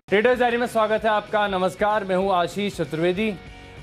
Traders diary में स्वागत है आपका। नमस्कार, मैं हूं आशीष चतुर्वेदी।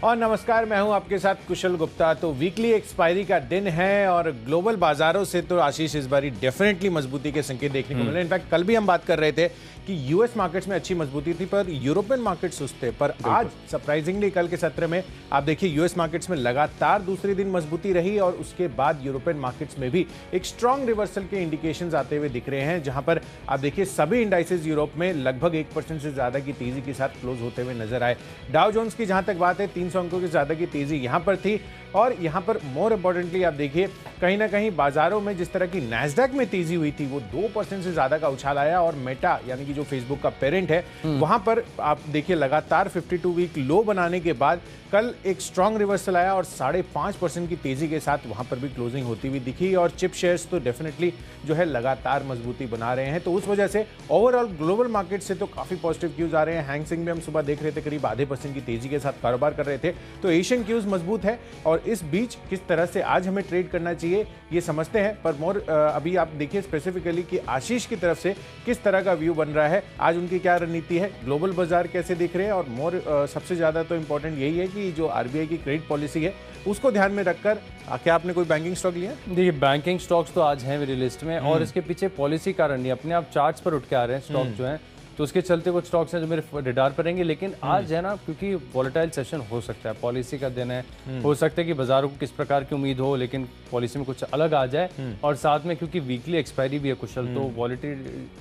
और नमस्कार, मैं हूं आपके साथ कुशल गुप्ता। तो वीकली एक्सपायरी का दिन है और ग्लोबल बाजारों से तो आशीष इस बारी डेफिनेटली मजबूती के संकेत देखने को मिले। इनफैक्ट कल भी हम बात कर रहे थे कि यूएस मार्केट्स में अच्छी मजबूती थी पर यूरोपियन मार्केट्स सुस्त थे। पर आज सरप्राइजिंगली कल के सत्र में आप देखिए यूएस मार्केट्स में लगातार दूसरे दिन मजबूती रही और उसके बाद यूरोपियन मार्केट्स में भी एक स्ट्रॉन्ग रिवर्सल के इंडिकेशंस आते हुए दिख रहे हैं, जहां पर आप देखिए सभी इंडाइसेस यूरोप में लगभग 1% से ज्यादा की तेजी के साथ क्लोज होते हुए नजर आए। डाउ जोन्स की जहां तक बात है 300 अंकों की ज्यादा की तेजी यहां पर थी। और यहां पर मोर इंपॉर्टेंटली आप देखिए कहीं ना कहीं बाजारों में जिस तरह की नैस्डैक में तेजी हुई थी वो 2% से ज्यादा का उछाल आया और मेटा यानी कि जो फेसबुक का पेरेंट है वहां पर आप देखिए लगातार 52 वीक लो बनाने के बाद कल एक स्ट्रॉन्ग रिवर्सल आया और 5.5% की तेजी के साथ वहां पर भी क्लोजिंग होती हुई दिखी। और चिप शेयर्स तो डेफिनेटली जो है लगातार मजबूती बना रहे हैं, तो उस वजह से ओवरऑल ग्लोबल मार्केट से तो काफी पॉजिटिव क्यूज आ रहे हैं। हैंग सेंग में हम सुबह देख रहे थे करीब 0.5% की तेजी के साथ कारोबार कर रहे थे। तो एशियन क्यूज मजबूत है और इस बीच किस तरह से आज हमें ट्रेड करना चाहिए ये समझते हैं। पर मोर अभी आप देखिए स्पेसिफिकली कि आशीष की तरफ से किस तरह का व्यू बन रहा है, आज उनकी क्या रणनीति है, ग्लोबल बाजार कैसे दिख रहे हैं। और मोर सबसे ज्यादा तो इंपॉर्टेंट यही है कि जो आरबीआई की क्रेडिट पॉलिसी है उसको ध्यान में रखकर क्या आपने कोई बैंकिंग स्टॉक लिया? देखिए बैंकिंग स्टॉक्स तो आज हैं मेरी लिस्ट में और इसके पीछे पॉलिसी कारण नहीं, अपने आप चार्ट्स पर उठ के आ रहे हैं स्टॉक जो हैं, तो उसके चलते कुछ स्टॉक्स हैं जो मेरे रिडार पर रहेंगे। लेकिन आज है ना, क्योंकि वॉलेटाइल सेशन हो सकता है, पॉलिसी का दिन है, हो सकता है कि बाजारों को किस प्रकार की उम्मीद हो लेकिन पॉलिसी में कुछ अलग आ जाए। और साथ में क्योंकि वीकली एक्सपायरी भी है कुशल, तो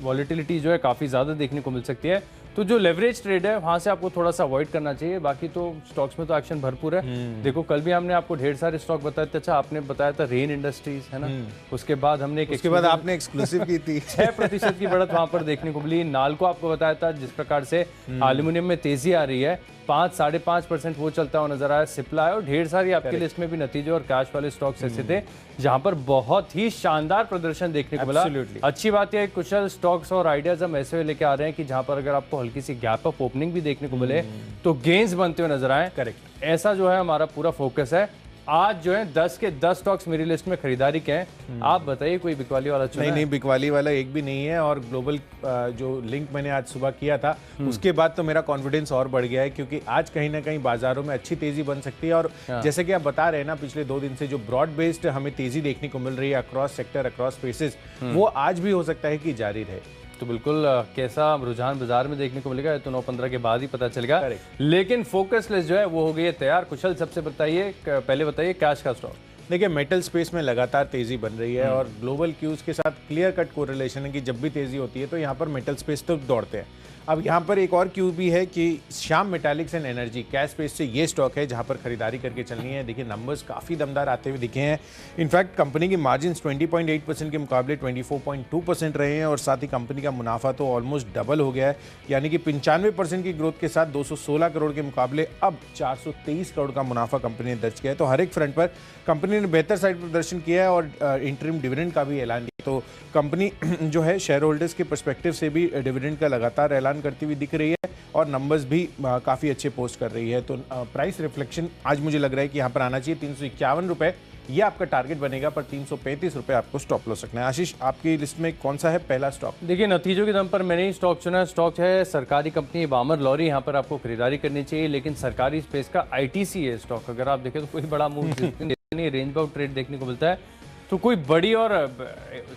वॉलेटिलिटी जो है काफ़ी ज़्यादा देखने को मिल सकती है। तो जो लेवरेज ट्रेड है वहां से आपको थोड़ा सा अवॉइड करना चाहिए। बाकी तो स्टॉक्स में तो एक्शन भरपूर है। देखो कल भी हमने आपको ढेर सारे स्टॉक बताए थे। अच्छा, आपने बताया था रेन इंडस्ट्रीज है ना, उसके बाद हमने उसके बाद आपने एक्सक्लूसिव की थी 6% की बढ़त वहां पर देखने को मिली। नालको आपको बताया था जिस प्रकार से एल्यूमिनियम में तेजी आ रही है 5-5.5% वो चलता हुआ नजर आया। सिप्ला और ढेर सारी आपकी लिस्ट में भी नतीजे और कैश वाले स्टॉक्स ऐसे थे जहां पर बहुत ही शानदार प्रदर्शन देखने को मिला। अच्छी बात यह है कुशल स्टॉक्स और आइडियाज हम ऐसे लेके आ रहे हैं कि जहां पर अगर आपको हल्की सी गैप अप ओपनिंग भी देखने को मिले तो गेन्स बनते हुए नजर आए। करेक्ट, ऐसा जो है हमारा पूरा फोकस है। आज जो है 10 के 10 स्टॉक्स मेरी लिस्ट में खरीदारी के हैं। आप बताइए कोई बिकवाली वाला चुना? नहीं, बिकवाली वाला एक भी नहीं है। और ग्लोबल जो लिंक मैंने आज सुबह किया था उसके बाद तो मेरा कॉन्फिडेंस और बढ़ गया है, क्योंकि आज कहीं ना कहीं बाजारों में अच्छी तेजी बन सकती है। और जैसे कि आप बता रहे हैं ना, पिछले 2 दिन से जो ब्रॉड बेस्ड हमें तेजी देखने को मिल रही है अक्रॉस सेक्टर अक्रॉस स्पेसेस, वो आज भी हो सकता है कि जारी रहे। तो बिल्कुल कैसा रुझान बाजार में देखने को मिलेगा तो 9-15 के बाद ही पता चलेगा। लेकिन फोकस लिस्ट जो है वो हो गई है तैयार। कुशल सबसे पहले बताइए कैश का स्टॉक। देखिए मेटल स्पेस में लगातार तेजी बन रही है और ग्लोबल क्यूज के साथ क्लियर कट कोरिलेशन है कि जब भी तेजी होती है तो यहाँ पर मेटल स्पेस तो दौड़ते हैं। अब यहाँ पर एक और क्यू भी है कि Shyam metallics and energy cash space से ये स्टॉक है जहाँ पर खरीदारी करके चलनी है। देखिए नंबर्स काफ़ी दमदार आते हुए दिखे हैं। इनफैक्ट कंपनी की मार्जिन 20.8% के मुकाबले 24.2% रहे हैं और साथ ही कंपनी का मुनाफा तो ऑलमोस्ट डबल हो गया है, यानी कि 95% की ग्रोथ के साथ 216 करोड़ के मुकाबले अब 423 करोड़ का मुनाफा कंपनी ने दर्ज किया है। तो हर एक फ्रंट पर कंपनी ने बेहतर साइड प्रदर्शन किया है और इंटरिम डिविडेंड का भी ऐलान किया। तो कंपनी जो है शेयर होल्डर्स के पर्सपेक्टिव से भी डिविडेंड का लगातार ऐलान करती हुई दिख रही है और नंबर्स भी काफ़ी अच्छे पोस्ट कर रही है। तो प्राइस रिफ्लेक्शन आज मुझे लग रहा है कि यहाँ पर आना चाहिए 351 रुपये, ये आपका टारगेट बनेगा, पर 335 रुपये आपको स्टॉप लॉस रखना है। आशीष आपकी लिस्ट में कौन सा है पहला स्टॉक? देखिए नतीजों के दम पर मैंने ही स्टॉक चुना। स्टॉक है सरकारी कंपनी बामर लॉरी, यहाँ पर आपको खरीदारी करनी चाहिए। लेकिन सरकारी स्पेस का आईटीसी है स्टॉक, अगर आप देखें तो कोई बड़ा मूव नहीं, रेंज बाउंड ट्रेड देखने को मिलता है। तो कोई बड़ी और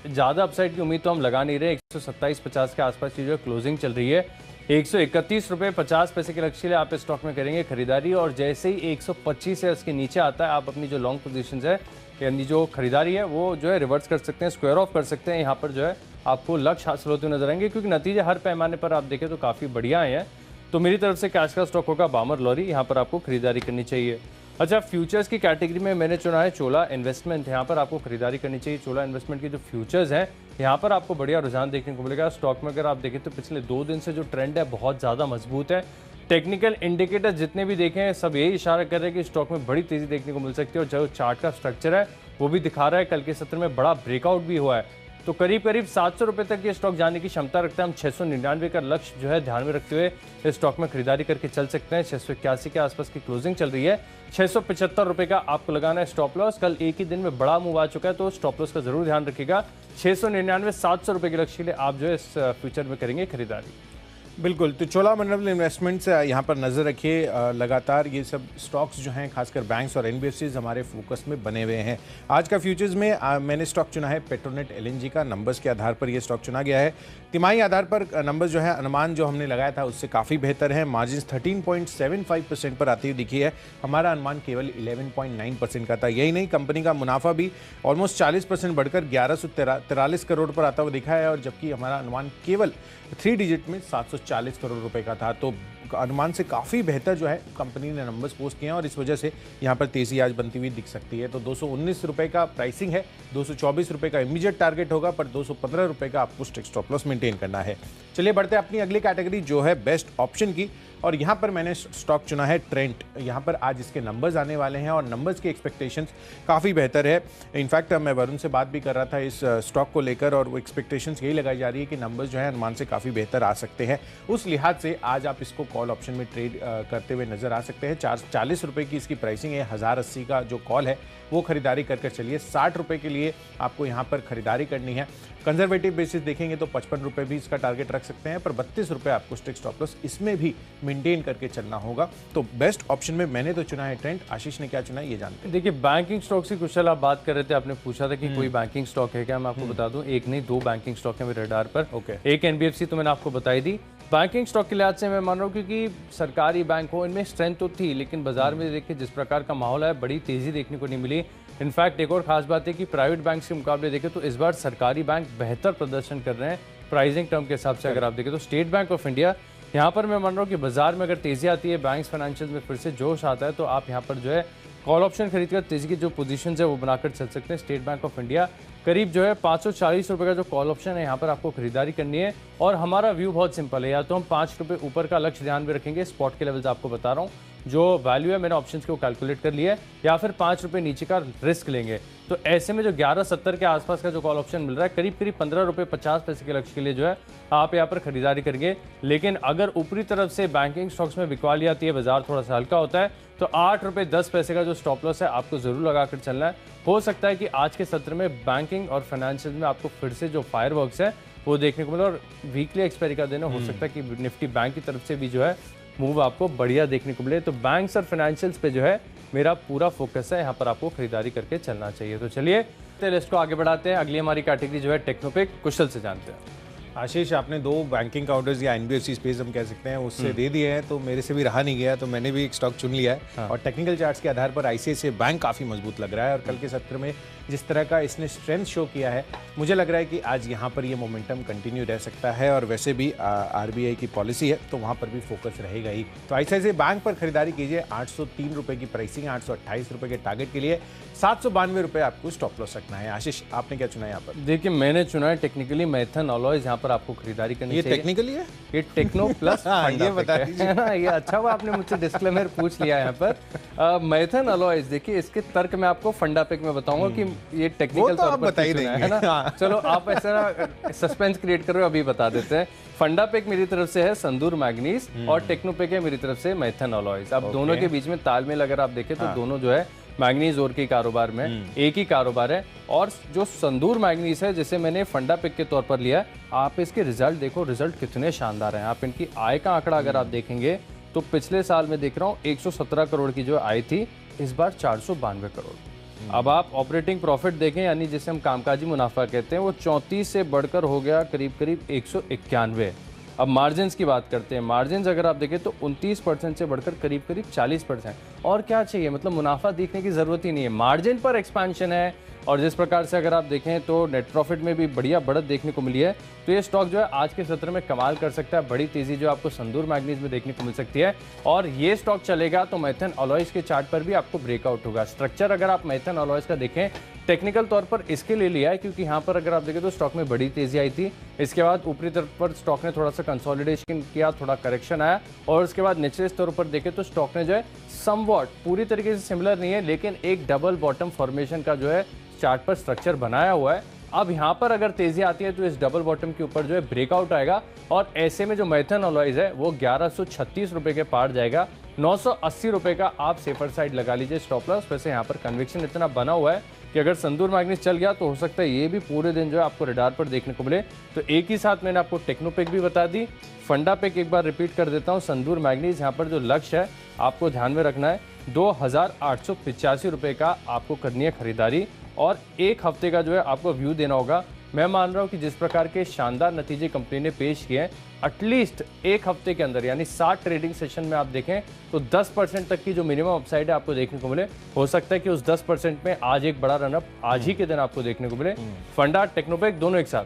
ज़्यादा अपसाइड की उम्मीद तो हम लगा नहीं रहे। 127.50 के आसपास की जो है क्लोजिंग चल रही है। 131 रुपये 50 पैसे के लक्ष्य के लिए आप इस स्टॉक में करेंगे खरीदारी और जैसे ही 125 से इसके नीचे आता है आप अपनी जो लॉन्ग पोजीशंस है यानी जो खरीदारी है वो जो है रिवर्स कर सकते हैं, स्क्वायर ऑफ कर सकते हैं। यहाँ पर जो है आपको लक्ष्य हासिल होते हुए नजर आएंगे क्योंकि नतीजे हर पैमाने पर आप देखें तो काफ़ी बढ़िया आए हैं। तो मेरी तरफ से कैश का स्टॉक होगा बामर लॉरी, यहाँ पर आपको खरीदारी करनी चाहिए। अच्छा, फ्यूचर्स की कैटेगरी में मैंने चुना है चोला इन्वेस्टमेंट, यहाँ पर आपको खरीदारी करनी चाहिए। चोला इन्वेस्टमेंट की जो फ्यूचर्स हैं यहाँ पर आपको बढ़िया रुझान देखने को मिलेगा। स्टॉक में अगर आप देखें तो पिछले 2 दिन से जो ट्रेंड है बहुत ज़्यादा मजबूत है। टेक्निकल इंडिकेटर जितने भी देखे हैं सब यही इशारा कर रहे हैं कि स्टॉक में बड़ी तेजी देखने को मिल सकती है और जो चार्ट का स्ट्रक्चर है वो भी दिखा रहा है। कल के सत्र में बड़ा ब्रेकआउट भी हुआ है, तो करीब 700 रुपये तक ये स्टॉक जाने की क्षमता रखता है। हम 699 का लक्ष्य जो है ध्यान में रखते हुए इस स्टॉक में खरीदारी करके चल सकते हैं। 681 के आसपास की क्लोजिंग चल रही है। 675 रुपये का आपको लगाना है स्टॉप लॉस। कल एक ही दिन में बड़ा मूव आ चुका है तो स्टॉप लॉस का जरूर ध्यान रखिएगा। 699 700 रुपये के लक्ष्य के लिए आप जो है इस फ्यूचर में करेंगे खरीदारी। बिल्कुल, तो चोलामंडलम इन्वेस्टमेंट्स यहाँ पर नज़र रखिए। लगातार ये सब स्टॉक्स जो हैं, खासकर बैंक्स और एनबीएफसीज हमारे फोकस में बने हुए हैं। आज का फ्यूचर्स में मैंने स्टॉक चुना है पेट्रोनेट एलएनजी का। नंबर्स के आधार पर ये स्टॉक चुना गया है। तिमाही आधार पर नंबर्स जो है, अनुमान जो हमने लगाया था उससे काफ़ी बेहतर है। मार्जिन 13.75% पर आती हुई दिखी है। हमारा अनुमान केवल 11.9% का था। यही नहीं, कंपनी का मुनाफा भी ऑलमोस्ट 40% बढ़कर 1143 करोड़ पर आता हुआ दिखा है, और जबकि हमारा अनुमान केवल 3 डिजिट में 740 करोड़ रुपए का था। तो अनुमान से काफ़ी बेहतर जो है कंपनी ने नंबर्स पोस्ट किए हैं, और इस वजह से यहाँ पर तेज़ी आज बनती हुई दिख सकती है। तो 219 रुपए का प्राइसिंग है, 224 रुपए का इमीडिएट टारगेट होगा, पर 215 रुपए का आपको स्टॉप लॉस मेंटेन करना है। चलिए बढ़ते हैं अपनी अगली कैटेगरी जो है बेस्ट ऑप्शन की, और यहाँ पर मैंने स्टॉक चुना है ट्रेंट। यहाँ पर आज इसके नंबर्स आने वाले हैं, और नंबर्स की एक्सपेक्टेशंस काफ़ी बेहतर है। इनफैक्ट मैं वरुण से बात भी कर रहा था इस स्टॉक को लेकर, और वो एक्सपेक्टेशंस यही लगाई जा रही है कि नंबर्स जो है अनुमान से काफ़ी बेहतर आ सकते हैं। उस लिहाज से आज आप इसको कॉल ऑप्शन में ट्रेड करते हुए नजर आ सकते हैं। 40 रुपये की इसकी प्राइसिंग है। 1080 का जो कॉल है वो खरीदारी करके चलिए। 60 रुपये के लिए आपको यहाँ पर खरीदारी करनी है। कंजर्वेटिव बेसिस देखेंगे तो 55 रुपये भी इसका टारगेट रख सकते हैं, पर 32 रुपये आपको स्टॉप लॉस इसमें भी मेंटेन करके चलना होगा। तो बेस्ट ऑप्शन में मैंने तो चुना है ट्रेंड। आशीष ने क्या चुना है ये जानते हैं। देखिए, बैंकिंग स्टॉक से कुशल आप बात कर रहे थे, आपने पूछा था कि कोई बैंकिंग स्टॉक है क्या। मैं आपको बता दूं, एक नहीं 2 बैंकिंग स्टॉक है मेरे रडार पर। एक एनबीएफसी तो मैंने आपको बताई दी। बैंकिंग स्टॉक के लिहाज से मैं मान रहा हूँ, क्योंकि सरकारी बैंक हो, इनमें स्ट्रेंथ तो थी, लेकिन बाजार में देखिए जिस प्रकार का माहौल है, बड़ी तेजी देखने को नहीं मिली। इनफैक्ट एक और खास बात है कि प्राइवेट बैंक के मुकाबले देखें तो इस बार सरकारी बैंक बेहतर प्रदर्शन कर रहे हैं प्राइसिंग टर्म के हिसाब से। अगर आप देखें तो स्टेट बैंक ऑफ इंडिया, यहाँ पर मैं मान रहा हूँ कि बाजार में अगर तेजी आती है, बैंक्स फाइनेंशियल में फिर से जोश आता है, तो आप यहाँ पर जो है कॉल ऑप्शन खरीदकर तेजी की जो पोजीशन है वो बनाकर चल सकते हैं। स्टेट बैंक ऑफ इंडिया करीब जो है 540 रुपये का जो कॉल ऑप्शन है, यहाँ पर आपको खरीदारी करनी है। और हमारा व्यू बहुत सिंपल है, या तो हम 5 रुपये ऊपर का लक्ष्य ध्यान में रखेंगे, स्पॉट के लेवल से आपको बता रहा हूँ, जो वैल्यू है मैंने ऑप्शंस को कैलकुलेट कर लिया है, या फिर 5 रुपये नीचे का रिस्क लेंगे। तो ऐसे में जो 1170 के आसपास का जो कॉल ऑप्शन मिल रहा है, करीब करीब 15 रुपये 50 पैसे के लक्ष्य के लिए जो है आप यहाँ पर खरीदारी करेंगे। लेकिन अगर ऊपरी तरफ से बैंकिंग स्टॉक्स में बिकवाली आती है, बाजार थोड़ा सा हल्का होता है, तो 8 रुपये 10 पैसे का जो स्टॉप लॉस है आपको जरूर लगाकर चलना है। हो सकता है कि आज के सत्र में बैंकिंग और फाइनेंशियल में आपको फिर से जो फायरवर्क्स है वो देखने को मिले, और वीकली एक्सपायरी का दिन हो सकता है कि निफ्टी बैंक की तरफ से भी जो है मूव आपको बढ़िया देखने को मिले। तो बैंक्स और फाइनेंशियल्स पे जो है मेरा पूरा फोकस है, यहाँ पर आपको खरीदारी करके चलना चाहिए। तो चलिए लिस्ट को आगे बढ़ाते हैं। अगली हमारी कैटेगरी जो है टेक्नोपिक, कुशल से जानते हैं। आशीष, आपने 2 बैंकिंग काउंटर्स या एनबीएफसी स्पेस हम कह सकते हैं उससे दे दिए हैं, तो मेरे से भी रहा नहीं गया, तो मैंने भी एक स्टॉक चुन लिया है। हाँ। और टेक्निकल चार्ट्स के आधार पर आईसीआईसीआई बैंक काफ़ी मजबूत लग रहा है, और कल के सत्र में जिस तरह का इसने स्ट्रेंथ शो किया है, मुझे लग रहा है कि आज यहाँ पर ये मोमेंटम कंटिन्यू रह सकता है। और वैसे भी आरबीआई की पॉलिसी है, तो वहाँ पर भी फोकस रहेगा ही। तो आईसीआईसीआई बैंक पर खरीदारी कीजिए। 803 रुपये की प्राइसिंग, 828 रुपये के टारगेट के लिए 792 रुपये आपको स्टॉप लॉस रखना है। आशीष, आपने क्या चुना है यहाँ पर? देखिए, मैंने चुना है टेक्निकली मैथन अलॉयज, यहाँ पर आपको खरीदारी करनी ये चाहिए। टेक्निकली है, ये टेक्नो प्लस ये बता दीजिए ना। ये अच्छा हुआ आपने मुझसे डिस्क्लेमर पूछ लिया यहाँ पर। मैथन अलॉयज, देखिए इसके तर्क मैं आपको फंडा पैक में बताऊंगा कि ये टेक्निकल तो आप बता ही देंगे, है ना। चलो आप ऐसा सस्पेंस क्रिएट कर रहे हो, अभी बता देते हैं। फंडा पैक मेरी तरफ से है संदूर मैग्नीज, और टेक्नोपेक है मेरी तरफ से मैथन अलॉयज। अब दोनों के बीच में तालमेल अगर आप देखें तो दोनों जो है मैग्नीज और के कारोबार में एक ही कारोबार है। और जो संदूर मैग्नीज है, जिसे मैंने फंडा पिक के तौर पर लिया, आप इसके रिजल्ट देखो, रिजल्ट कितने शानदार हैं। आप इनकी आय का आंकड़ा अगर आप देखेंगे तो पिछले साल में देख रहा हूँ 117 करोड़ की जो आय थी, इस बार 492 करोड़। अब आप ऑपरेटिंग प्रॉफिट देखें, यानी जिसे हम कामकाजी मुनाफा कहते हैं, वो 34 से बढ़कर हो गया करीब करीब 191। अब मार्जिन्स की बात करते हैं। मार्जिन्स अगर आप देखें तो 29% से बढ़कर करीब करीब 40%। और क्या चाहिए, मतलब मुनाफा देखने की जरूरत ही नहीं है, मार्जिन पर एक्सपेंशन है। और जिस प्रकार से अगर आप देखें तो नेट प्रॉफिट में भी बढ़िया बढ़त देखने को मिली है। तो ये स्टॉक जो है आज के सत्र में कमाल कर सकता है। बड़ी तेजी जो आपको संदूर मैग्नीज में देखने को मिल सकती है, और ये स्टॉक चलेगा तो मैथन अलॉयज के चार्ट पर भी आपको ब्रेकआउट होगा। स्ट्रक्चर अगर आप मैथन अलॉयज का देखें, टेक्निकल तौर पर इसके लिए लिया है क्योंकि यहाँ पर अगर आप देखें तो स्टॉक में बड़ी तेजी आई थी। इसके बाद ऊपरी तरफ पर स्टॉक ने थोड़ा सा कंसोलिडेशन किया, थोड़ा करेक्शन आया, और उसके बाद निचले स्तर पर देखें तो स्टॉक ने जो है समवॉट, पूरी तरीके से सिमिलर नहीं है, लेकिन एक डबल बॉटम फॉर्मेशन का जो है चार्ट पर स्ट्रक्चर बनाया हुआ है। अब यहाँ पर अगर तेजी आती है तो इस डबल बॉटम के ऊपर जो है ब्रेकआउट आएगा, और ऐसे में जो मैथन अलॉयज है वो 1136 रुपए के पार जाएगा। 980 रुपए का आप सेफर साइड लगा लीजिए स्टॉप लॉस। वैसे यहाँ पर कन्विक्शन इतना बना हुआ है कि अगर संदूर मैग्नीज चल गया तो हो सकता है ये भी पूरे दिन जो है आपको रडार पर देखने को मिले। तो एक ही साथ मैंने आपको टेक्नोपेक भी बता दी, फंडा पेक एक बार रिपीट कर देता हूँ। संदूर मैग्नीज यहाँ पर जो लक्ष्य है आपको ध्यान में रखना है 2,885 रुपये का आपको करनी है खरीदारी, और एक हफ्ते का जो है आपको व्यू देना होगा। मैं मान रहा हूँ कि जिस प्रकार के शानदार नतीजे कंपनी ने पेश किए हैं, एटलीस्ट एक हफ्ते के अंदर यानी 60 ट्रेडिंग सेशन में आप देखें तो 10% तक की जो मिनिमम अपसाइड है आपको देखने को मिले। हो सकता है कि उस 10% में आज एक बड़ा रनअप आज ही के दिन आपको देखने को मिले। फंडा टेक्नोपेक दोनों एक साथ।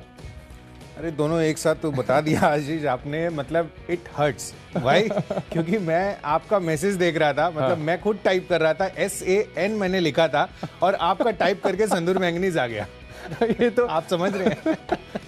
अरे दोनों एक साथ तो बता दिया आशीष आपने, मतलब इट हर्ट्स भाई क्योंकि मैं आपका मैसेज देख रहा था, मतलब मैं खुद टाइप कर रहा था, SAN मैंने लिखा था और आपका टाइप करके संदूर मैग्नीज आ गया। ये तो आप समझ रहे हैं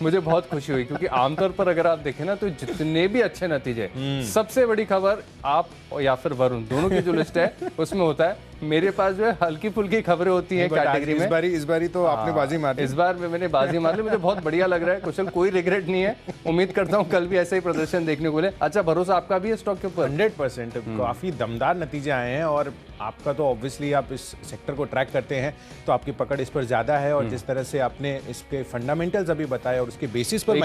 मुझे बहुत खुशी हुई, क्योंकि आमतौर पर अगर आप देखें ना तो जितने भी अच्छे नतीजे, सबसे बड़ी खबर आप या फिर वरुण दोनों की जो लिस्ट है उसमें होता है। मेरे पास जो है हल्की फुल्की खबरें होती हैं कैटेगरी में। इस बारी तो आपने बाजी मार दी। इस बार में मैंने बाजी मार ली, मुझे बहुत बढ़िया लग रहा है कुशल, कोई रिग्रेट नहीं है। उम्मीद करता हूँ कल भी ऐसा ही प्रदर्शन देखने को मिले। अच्छा, भरोसा आपका भी है स्टॉक के ऊपर? 100% काफी दमदार नतीजे आए हैं, और आपका तो ऑब्वियसली आप इस सेक्टर को ट्रैक करते हैं तो आपकी पकड़ इस पर ज्यादा है, और जिस तरह से आपने इसके फंडामेंटल्स अभी बताए और उसके बेसिस पर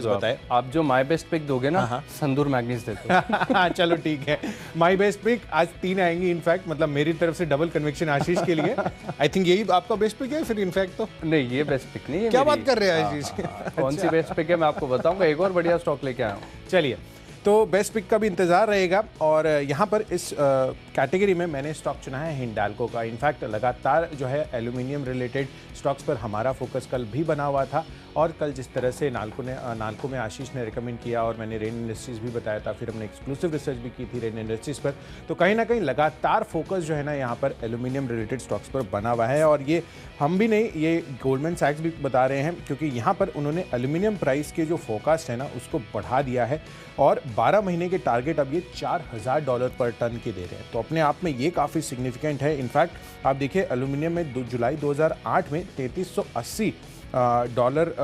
बताए, आप जो माय बेस्ट पिक दोगे ना, संदूर मैग्नीज दे दो। चलो ठीक है, माय बेस्ट पिक आज 3 आएंगी इनफैक्ट, मतलब मेरी तरफ से डबल कन्विक्शन आशीष के लिए। आई थिंक यही आपका बेस्ट पिक है फिर इनफैक्ट। तो नहीं, ये बेस्ट पिक नहीं है। क्या बात कर रहे हैं आशीष? कौन सी बेस्ट पिक है मैं आपको बताऊंगा, एक और बढ़िया स्टॉक लेके आया हूँ। चलिए, तो बेस्ट पिक का भी इंतजार रहेगा, और यहाँ पर इस कैटेगरी में मैंने स्टॉक चुना है हिंडाल्को का। इनफैक्ट लगातार जो है एल्यूमिनियम रिलेटेड स्टॉक्स पर हमारा फोकस कल भी बना हुआ था, और कल जिस तरह से नाल्को में आशीष ने रिकमेंड किया और मैंने रेन इंडस्ट्रीज भी बताया था, फिर हमने एक्सक्लूसिव रिसर्च भी की थी रेन इंडस्ट्रीज पर, तो कहीं ना कहीं लगातार फोकस जो है ना यहाँ पर एल्यूमिनियम रिलेटेड स्टॉक्स पर बना हुआ है। और ये हम भी नहीं, ये गोल्डमैन सैक्स भी बता रहे हैं, क्योंकि यहाँ पर उन्होंने एल्यूमिनियम प्राइस के जो फोरकास्ट है ना उसको बढ़ा दिया है, और 12 महीने के टारगेट अब ये $4,000 पर टन के दे रहे हैं। तो अपने आप में ये काफ़ी सिग्निफिकेंट है। इनफैक्ट आप देखिए एल्यूमिनियम में जुलाई 2008 में $3380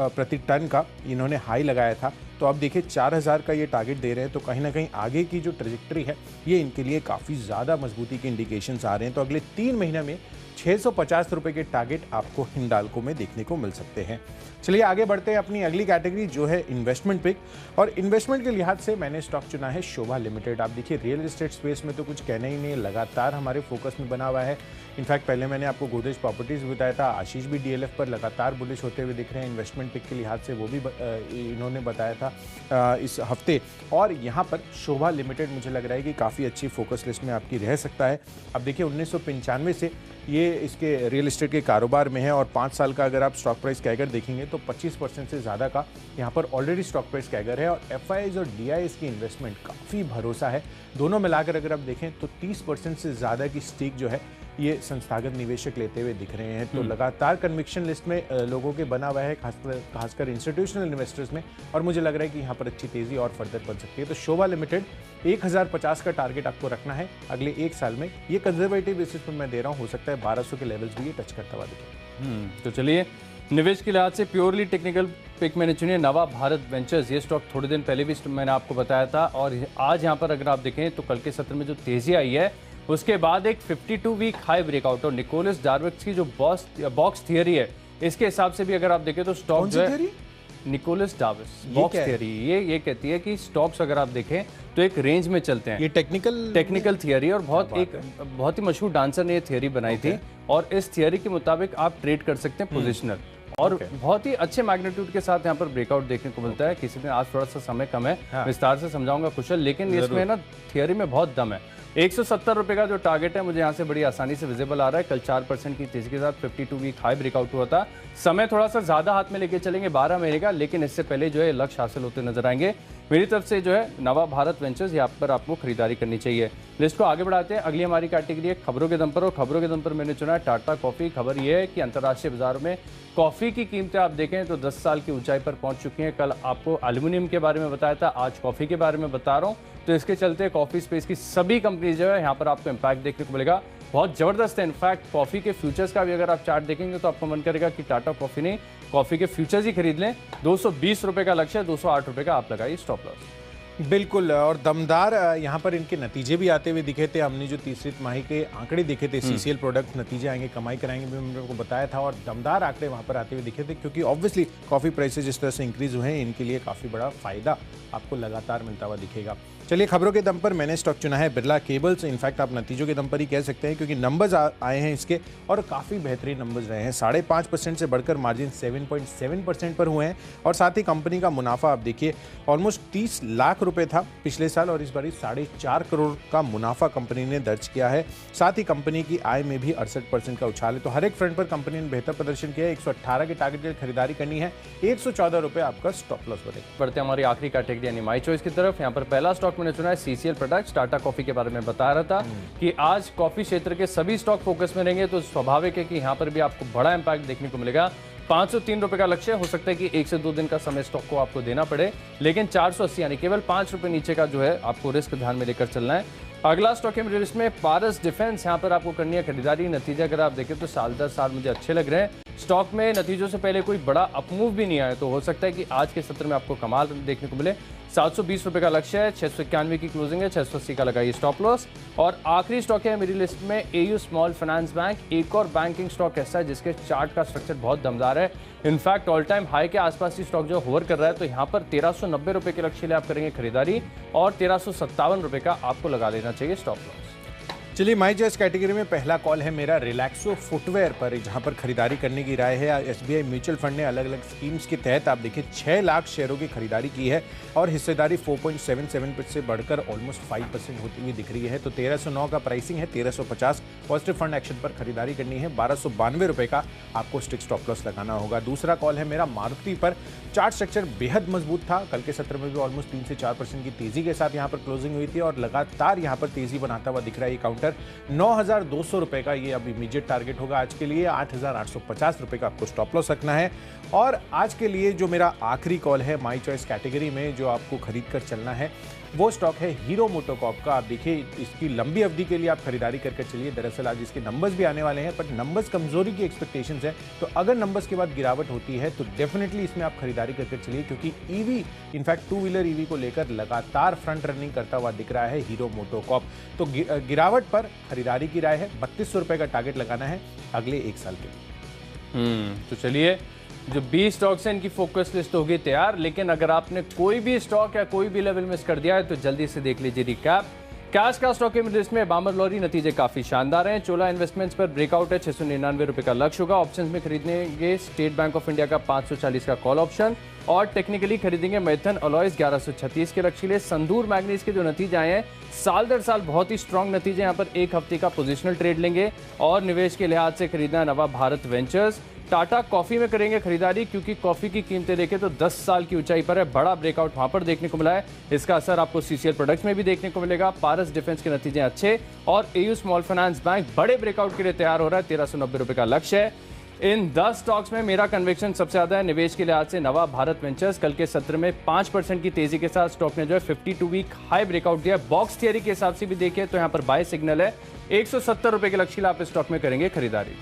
प्रति टन का इन्होंने हाई लगाया था, तो अब देखिए 4,000 का ये टारगेट दे रहे हैं। तो कहीं ना कहीं आगे की जो ट्रेजेक्टरी है ये इनके लिए काफ़ी ज़्यादा मजबूती के इंडिकेशंस आ रहे हैं। तो अगले 3 महीने में 650 रुपये के टारगेट आपको हिंडाल्को में देखने को मिल सकते हैं। चलिए आगे बढ़ते हैं अपनी अगली कैटेगरी जो है इन्वेस्टमेंट पिक, और इन्वेस्टमेंट के लिहाज से मैंने स्टॉक चुना है शोभा लिमिटेड। आप देखिए रियल एस्टेट स्पेस में तो कुछ कहना ही नहीं, लगातार हमारे फोकस में बना हुआ है। इनफैक्ट पहले मैंने आपको गोदरेज प्रॉपर्टीज बताया था, आशीष भी DLF पर लगातार बुलिश होते हुए दिख रहे हैं इन्वेस्टमेंट पिक के लिहाज से, वो भी इन्होंने बताया था इस हफ्ते। और यहाँ पर शोभा लिमिटेड मुझे लग रहा है कि काफ़ी अच्छी फोकस लिस्ट में आपकी रह सकता है। अब देखिए 1995 से ये इसके रियल एस्टेट के कारोबार में है, और 5 साल का अगर आप स्टॉक प्राइस कैगर देखेंगे तो 25% से ज़्यादा का यहाँ पर ऑलरेडी स्टॉक प्राइस कैगर है, और FIIs और DIIs की इन्वेस्टमेंट काफ़ी भरोसा है। दोनों मिलाकर अगर आप देखें तो 30% से ज़्यादा की स्टेक जो है ये संस्थागत निवेशक लेते हुए दिख रहे हैं। तो लगातार कन्विक्शन लिस्ट में लोगों के बना हुआ है, खासकर इंस्टीट्यूशनल इन्वेस्टर्स में, और मुझे लग रहा है कि यहाँ पर अच्छी तेजी और फर्दर बन सकती है। तो शोभा लिमिटेड 1050 का टारगेट आपको रखना है अगले 1 साल में। ये कंजर्वेटिव बेसिस पर मैं दे रहा हूँ, हो सकता है 1200 के लेवल्स भी ये टच करता हुआ दिखे। तो चलिए, निवेश के लिहाज से प्योरली टेक्निकल पिक मैंने चुनी है नवा भारत वेंचर्स। ये स्टॉक थोड़े दिन पहले भी मैंने आपको बताया था, और आज यहाँ पर अगर आप देखें तो कल के सत्र में जो तेजी आई है उसके बाद एक 52 वीक हाई ब्रेकआउट, और निकोलस डार्विक्स की जो बॉक्स थियरी है इसके हिसाब से भी अगर आप देखें तो स्टॉक जो है निकोलस डार्विक्स बॉक्स थियरी ये कहती है कि स्टॉक्स अगर आप देखें तो एक रेंज में चलते हैं। ये टेक्निकल थियरी, और बहुत ही मशहूर डांसर ने ये थियरी बनाई थी, और इस थियरी के मुताबिक आप ट्रेड कर सकते हैं पोजिशनल, और बहुत ही अच्छे मैग्नीट्यूड के साथ यहाँ पर ब्रेकआउट देखने को मिलता है। किसी दिन आज थोड़ा सा समय कम है, विस्तार से समझाऊंगा कुशल, लेकिन इसमें ना थियरी में बहुत दम है। 170 रुपये का जो टारगेट है मुझे यहाँ से बड़ी आसानी से विजिबल आ रहा है। कल 4% की तेजी के साथ 52 वीक हाई ब्रेकआउट हुआ था। समय थोड़ा सा ज्यादा हाथ में लेके चलेंगे 12 महीने का, लेकिन इससे पहले जो है लक्ष्य हासिल होते नजर आएंगे। मेरी तरफ से जो है नवा भारत वेंचर्स, यहाँ पर आपको खरीदारी करनी चाहिए। लिस्ट को आगे बढ़ाते हैं। अगली हमारी कैटेगरी है खबरों के दम पर, और खबरों के दम पर मैंने चुना है टाटा कॉफी। खबर यह है कि अंतर्राष्ट्रीय बाजारों में कॉफी की कीमतें आप देखें तो 10 साल की ऊंचाई पर पहुंच चुकी हैं। कल आपको एल्यूमिनियम के बारे में बताया था, आज कॉफी के बारे में बता रहा हूं। तो इसके चलते कॉफी स्पेस की सभी कंपनी जो है यहाँ पर आपको इंपैक्ट देखने को मिलेगा, बहुत जबरदस्त है। इनफैक्ट कॉफी के फ्यूचर्स का भी अगर आप चार्ट देखेंगे तो आपको मन करेगा कि टाटा कॉफी नहीं, कॉफी के फ्यूचर्स ही खरीद लें। 220 रुपए का लक्ष्य है, 208 रुपए का आप लगाइए स्टॉप लॉस। बिल्कुल, और दमदार यहाँ पर इनके नतीजे भी आते हुए दिखे थे। हमने जो तीसरी तिमाही के आंकड़े दिखे थे, सीसीएल प्रोडक्ट नतीजे आएंगे, कमाई कराएंगे, भी हमने आपको बताया था, और दमदार आंकड़े वहाँ पर आते हुए दिखे थे, क्योंकि ऑब्वियसली कॉफ़ी प्राइसेज जिस तरह से इंक्रीज हुए हैं, इनके लिए काफ़ी बड़ा फायदा आपको लगातार मिलता हुआ दिखेगा। चलिए, खबरों के दम पर मैंने स्टॉक चुना है बिरला केबल्स। इनफैक्ट आप नतीजों के दम पर ही कह सकते हैं, क्योंकि नंबर्स आए हैं इसके और काफ़ी बेहतरीन नंबर्स रहे हैं। 5.5% से बढ़कर मार्जिन 7.7% पर हुए हैं, और साथ ही कंपनी का मुनाफा आप देखिए ऑलमोस्ट 30 लाख रुपए था पिछले साल, और इस बार 4.5 करोड़ का मुनाफा कंपनी ने दर्ज किया है। साथ ही कंपनी की आय में भी 68% का उछाल है। तो हर एक फ्रंट पर कंपनी ने बेहतर प्रदर्शन किया है। 118 के टारगेट की खरीदारी करनी है, 114 रुपए आपका स्टॉप लॉस बनेगा। बढ़ते हमारी आखिरी कैटेगरी यानी माई चॉइस की तरफ। यहाँ पर पहला स्टॉक मैंने चुना है सीसीएल प्रोडक्ट्स। टाटा कॉफी के बारे में बता रहा था कि आज कॉफी क्षेत्र के सभी स्टॉक फोकस में रहेंगे, तो स्वाभाविक है कि यहाँ पर भी आपको बड़ा इंपैक्ट देखने को मिलेगा। 503 रुपए का लक्ष्य हो सकता है कि 1 से 2 दिन का समय स्टॉक को आपको देना पड़े, लेकिन 480 यानी केवल 5 रुपए नीचे का जो है आपको रिस्क ध्यान में लेकर चलना है। अगला स्टॉक है मेरे लिस्ट में पारस डिफेंस। यहाँ पर आपको करनी है खरीदारी। नतीजे अगर आप देखें तो साल दर साल मुझे अच्छे लग रहे हैं। स्टॉक में नतीजों से पहले कोई बड़ा अपमूव भी नहीं आया, तो हो सकता है कि आज के सत्र में आपको कमाल देखने को मिले। 720 रुपए का लक्ष्य है, 691 की क्लोजिंग है, 680 का लगाइए स्टॉप लॉस। और आखिरी स्टॉक है मेरी लिस्ट में एयू स्मॉल फाइनेंस बैंक। एक और बैंकिंग स्टॉक ऐसा है जिसके चार्ट का स्ट्रक्चर बहुत दमदार है। इनफैक्ट ऑल टाइम हाई के आसपास ही स्टॉक जो होवर कर रहा है, तो यहाँ पर 1390 रुपए के लक्ष्य लिए आप करेंगे खरीदारी, और 1357 रुपए का आपको लगा लेना चाहिए स्टॉप लॉस। चलिए, माई चॉइस कैटेगरी में पहला कॉल है मेरा रिलैक्सो फुटवेयर पर, जहां पर खरीदारी करने की राय है। एसबीआई म्यूचुअल फंड ने अलग अलग स्कीम्स के तहत आप देखिए 6 लाख शेयरों की खरीदारी की है, और हिस्सेदारी 4.77% से बढ़कर ऑलमोस्ट 5% होती हुई दिख रही है। तो 1309 का प्राइसिंग है, 1350 पॉजिटिव फंड एक्शन पर खरीदारी करनी है, 1292 रुपए का आपको स्टिक स्टॉप लॉस लगाना होगा। दूसरा कॉल है मेरा मारुति पर। चार्ट स्ट्रक्चर बेहद मजबूत था, कल के सत्र में भी ऑलमोस्ट 3 से 4% की तेजी के साथ यहाँ पर क्लोजिंग हुई थी, और लगातार यहाँ पर तेजी बनाता हुआ दिख रहा है। ये काउंटर 9,200 रुपए का ये अब इमीडिएट टारगेट होगा आज के लिए। 8,850 रुपए का आपको स्टॉप लॉस रखना है। और आज के लिए जो मेरा आखिरी कॉल है माई चॉइस कैटेगरी में, जो आपको खरीद कर चलना है, वो स्टॉक है हीरो मोटोकॉर्प का। आप देखिए इसकी लंबी अवधि के लिए आप खरीदारी करके चलिए। दरअसल आज इसके नंबर्स भी आने वाले हैं, बट नंबर्स कमजोरी की एक्सपेक्टेशंस है, तो अगर नंबर्स के बाद गिरावट होती है तो डेफिनेटली इसमें आप खरीदारी करके चलिए, क्योंकि ईवी इनफैक्ट 2 व्हीलर ईवी को लेकर लगातार फ्रंट रनिंग करता हुआ दिख रहा है हीरो मोटोकॉर्प। तो गिरावट पर खरीदारी की राय है। 3200 रुपए का टारगेट लगाना है अगले 1 साल के लिए। तो चलिए, जो 20 स्टॉक्स हैं इनकी फोकस लिस्ट होगी तैयार, लेकिन अगर आपने कोई भी स्टॉक या कोई भी लेवल मिस कर दिया है तो जल्दी से देख लीजिए रिकैप। कैश का स्टॉक की लिस्ट में बामर लॉरी, नतीजे काफी शानदार हैं। चोला इन्वेस्टमेंट्स पर ब्रेकआउट है, 699 रुपए का लक्ष्य होगा। ऑप्शंस में खरीदेंगे स्टेट बैंक ऑफ इंडिया का 540 का कॉल ऑप्शन, और टेक्निकली खरीदेंगे मैथन अलॉयज 1136 के लक्ष्य लिए। संदूर मैग्नीज के जो नतीजे आए हैं साल दर साल बहुत ही स्ट्रांग नतीजे, यहाँ पर एक हफ्ते का पोजिशनल ट्रेड लेंगे। और निवेश के लिहाज से खरीदना नवा भारत वेंचर्स। टाटा कॉफी में करेंगे खरीदारी, क्योंकि कॉफी की कीमतें देखें तो 10 साल की ऊंचाई पर है। बड़ा ब्रेकआउट वहां पर देखने को मिला है, इसका असर आपको सीसीएल प्रोडक्ट्स में भी देखने को मिलेगा। पारस डिफेंस के नतीजे अच्छे, और एयू स्मॉल फाइनेंस बैंक बड़े ब्रेकआउट के लिए तैयार हो रहा है। 1390 रुपए का लक्ष्य है। इन 10 स्टॉक्स में मेरा कन्विक्शन सबसे ज्यादा है। निवेश के लिहाज से नवा भारत वेंचर्स कल के सत्र में 5% की तेजी के साथ स्टॉक ने जो है 52 वीक हाई ब्रेकआउट दिया। बॉक्स थियरी के हिसाब से भी देखिए तो यहाँ पर बाय सिग्नल है। 170 रुपए के लक्ष्य आप इस स्टॉक में करेंगे खरीदारी।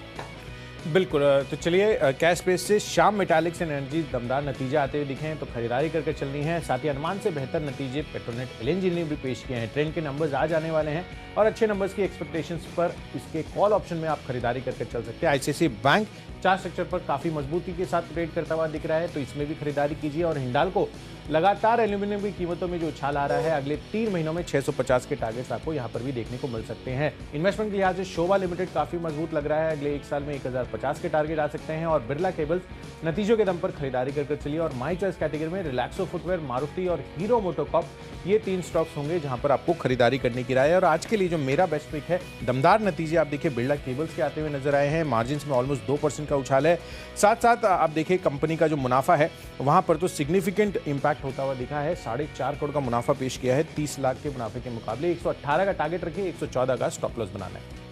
बिल्कुल, तो चलिए कैश बेस से श्याम मेटालिक्स एंड एनर्जी दमदार नतीजे आते हुए दिखे हैं, तो खरीदारी करके चलनी है। साथ ही अनुमान से बेहतर नतीजे पेट्रोनेट एलएनजी ने भी पेश किए हैं। ट्रेंड के नंबर्स आज आने वाले हैं, और अच्छे नंबर्स की एक्सपेक्टेशंस पर इसके कॉल ऑप्शन में आप खरीदारी करके चल सकते हैं। आईसीआईसीआई बैंक चार्ट स्ट्रक्चर पर काफी मजबूती के साथ ट्रेड करता हुआ दिख रहा है, तो इसमें भी खरीदारी कीजिए। और हिंडाल्को लगातार एल्यूमिनियम की कीमतों में जो उछाल आ रहा है, अगले 3 महीनों में 650 के टारगेट्स आपको यहाँ पर भी देखने को मिल सकते हैं। इन्वेस्टमेंट के लिहाज से शोभा लिमिटेड काफी मजबूत लग रहा है, अगले 1 साल में 1050 के टारगेट आ सकते हैं। और बिरला केबल्स नतीजों के दम पर खरीदारी करके चलिए। और माई चॉइस कैटेगरी में रिलैक्सो फुटवेयर, मारुति और हीरो मोटोकॉर्प, ये 3 स्टॉक्स होंगे जहां पर आपको खरीदारी करने की राय है। और आज के लिए जो मेरा बेस्ट पिक है, दमदार नतीजे आप देखिए बिरला केबल्स के आते हुए नजर आए हैं। मार्जिन में ऑलमोस्ट 2% का उछाल है। साथ साथ आप देखिए कंपनी का जो मुनाफा है वहां पर तो सिग्निफिकेंट इंपैक्ट होता हुआ दिखा है। 4.5 करोड़ का मुनाफा पेश किया है 30 लाख के मुनाफे के मुकाबले। 118 का टारगेट रखिए, 114 का स्टॉप लॉस बनाना है।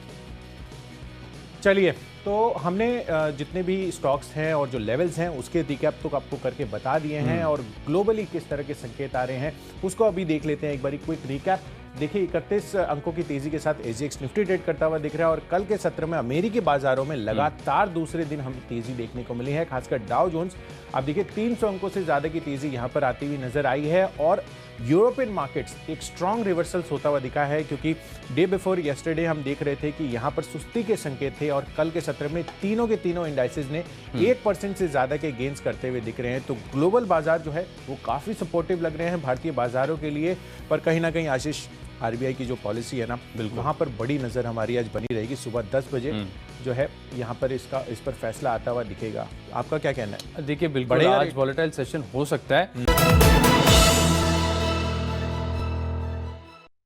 चलिए, तो हमने जितने भी स्टॉक्स हैं और जो लेवल्स हैं उसके रिकैप तो आपको करके बता दिए हैं, और ग्लोबली किस तरह के संकेत आ रहे हैं उसको अभी देख लेते हैं एक बारी क्विक रिकैप। देखिए 31 अंकों की तेजी के साथ एजीएक्स निफ्टी ट्रेड करता हुआ दिख रहा है, और कल के सत्र में अमेरिकी बाजारों में लगातार दूसरे दिन हमें तेजी देखने को मिली है। खासकर डाउ जोन्स आप देखिए 300 अंकों से ज्यादा की तेजी यहां पर आती हुई नजर आई है, और यूरोपियन मार्केट्स एक स्ट्रॉन्ग रिवर्सल्स होता हुआ दिखा है, क्योंकि डे बिफोर यस्टरडे हम देख रहे थे कि यहाँ पर सुस्ती के संकेत थे और कल के सत्र में तीनों के तीनों इंडाइसेस ने 1% से ज्यादा के गेन्स करते हुए दिख रहे हैं। तो ग्लोबल बाजार जो है वो काफी सपोर्टिव लग रहे हैं भारतीय बाजारों के लिए। पर कहीं ना कहीं आशीष, आरबीआई की जो पॉलिसी है ना, वहां पर बड़ी नजर हमारी आज बनी रहेगी। सुबह 10 बजे जो है यहाँ पर इस पर फैसला आता हुआ दिखेगा। आपका क्या कहना है? देखिए बिल्कुल आज वॉलेटाइल सेशन हो सकता है।